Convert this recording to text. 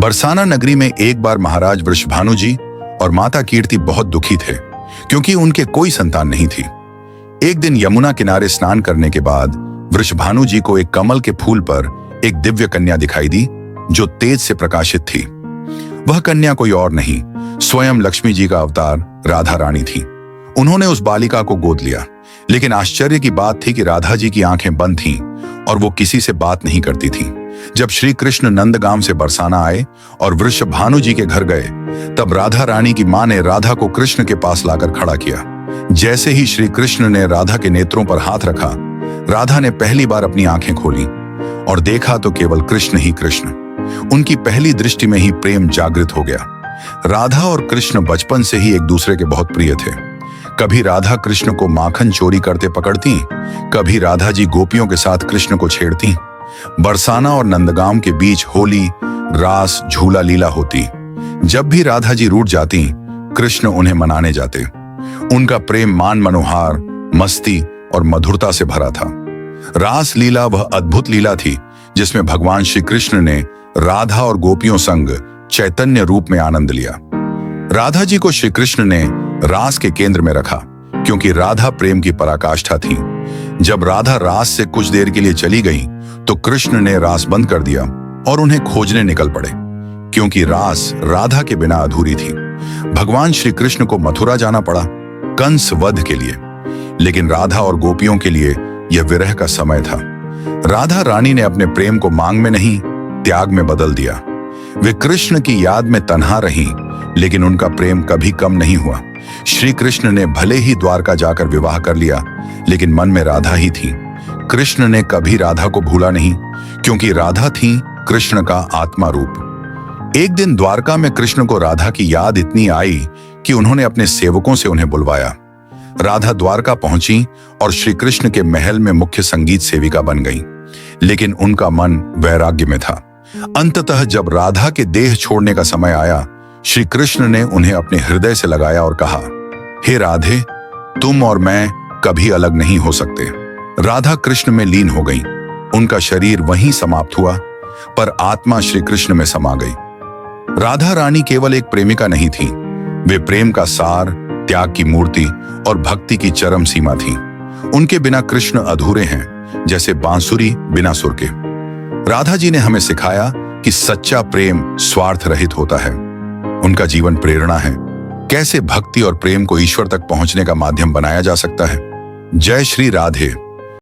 बरसाना नगरी में एक बार महाराज वृषभानु जी और माता कीर्ति बहुत दुखी थे क्योंकि उनके कोई संतान नहीं थी। एक दिन यमुना किनारे स्नान करने के बाद वृषभानु जी को एक कमल के फूल पर एक दिव्य कन्या दिखाई दी जो तेज से प्रकाशित थी। वह कन्या कोई और नहीं, स्वयं लक्ष्मी जी का अवतार राधा रानी थी। उन्होंने उस बालिका को गोद लिया, लेकिन आश्चर्य की बात थी कि राधा जी की आंखें बंद थीं और वो किसी से बात नहीं करती थीं। जब श्री कृष्ण नंदगाम से बरसाना आए और वृषभानु जी के घर गए, तब राधा रानी की मां ने राधा को कृष्ण के पास लाकर खड़ा किया। जैसे ही श्री कृष्ण ने राधा के नेत्रों पर हाथ रखा, राधा ने पहली बार अपनी आंखें खोली और देखा तो केवल कृष्ण ही कृष्ण। उनकी पहली दृष्टि में ही प्रेम जागृत हो गया। राधा और कृष्ण बचपन से ही एक दूसरे के बहुत प्रिय थे। कभी राधा कृष्ण को माखन चोरी करते पकड़ती, कभी राधा जी गोपियों के साथ कृष्ण को छेड़ती। बरसाना और नंदगाम के बीच होली, रास, झूला लीला होती। जब भी राधा जी रूठ जाती, कृष्ण उन्हें मनाने जाते। उनका प्रेम मान मनोहार, मस्ती और मधुरता से भरा था। रास लीला वह अद्भुत लीला थी जिसमें भगवान श्री कृष्ण ने राधा और गोपियों संग चैतन्य रूप में आनंद लिया। राधा जी को श्री कृष्ण ने रास के केंद्र में रखा क्योंकि राधा प्रेम की पराकाष्ठा थी। जब राधा रास से कुछ देर के लिए चली गई तो कृष्ण ने रास बंद कर दिया और उन्हें खोजने निकल पड़े, क्योंकि रास राधा के बिना अधूरी थी। भगवान श्री कृष्ण को मथुरा जाना पड़ा कंस वध के लिए, लेकिन राधा और गोपियों के लिए यह विरह का समय था। राधा रानी ने अपने प्रेम को मांग में नहीं, त्याग में बदल दिया। वे कृष्ण की याद में तन्हा रहीं, लेकिन उनका प्रेम कभी कम नहीं हुआ। श्री कृष्ण ने भले ही द्वारका जाकर विवाह कर लिया, लेकिन मन में राधा ही थी। कृष्ण ने कभी राधा को भूला नहीं, क्योंकि राधा थी कृष्ण का आत्मा रूप। एक दिन द्वारका में कृष्ण को राधा की याद इतनी आई कि उन्होंने अपने सेवकों से उन्हें बुलवाया। राधा द्वारका पहुंची और श्री कृष्ण के महल में मुख्य संगीत सेविका बन गई, लेकिन उनका मन वैराग्य में था। अंततः जब राधा के देह छोड़ने का समय आया, श्री कृष्ण ने उन्हें अपने हृदय से लगाया और कहा, हे राधे, तुम और मैं कभी अलग नहीं हो सकते। राधा कृष्ण में लीन हो गई। उनका शरीर वहीं समाप्त हुआ, पर आत्मा श्री कृष्ण में समा गई। राधा रानी केवल एक प्रेमिका नहीं थी, वे प्रेम का सार, त्याग की मूर्ति और भक्ति की चरम सीमा थी। उनके बिना कृष्ण अधूरे हैं, जैसे बांसुरी बिना सुर के। राधा जी ने हमें सिखाया कि सच्चा प्रेम स्वार्थ रहित होता है। उनका जीवन प्रेरणा है, कैसे भक्ति और प्रेम को ईश्वर तक पहुंचने का माध्यम बनाया जा सकता है। जय श्री राधे।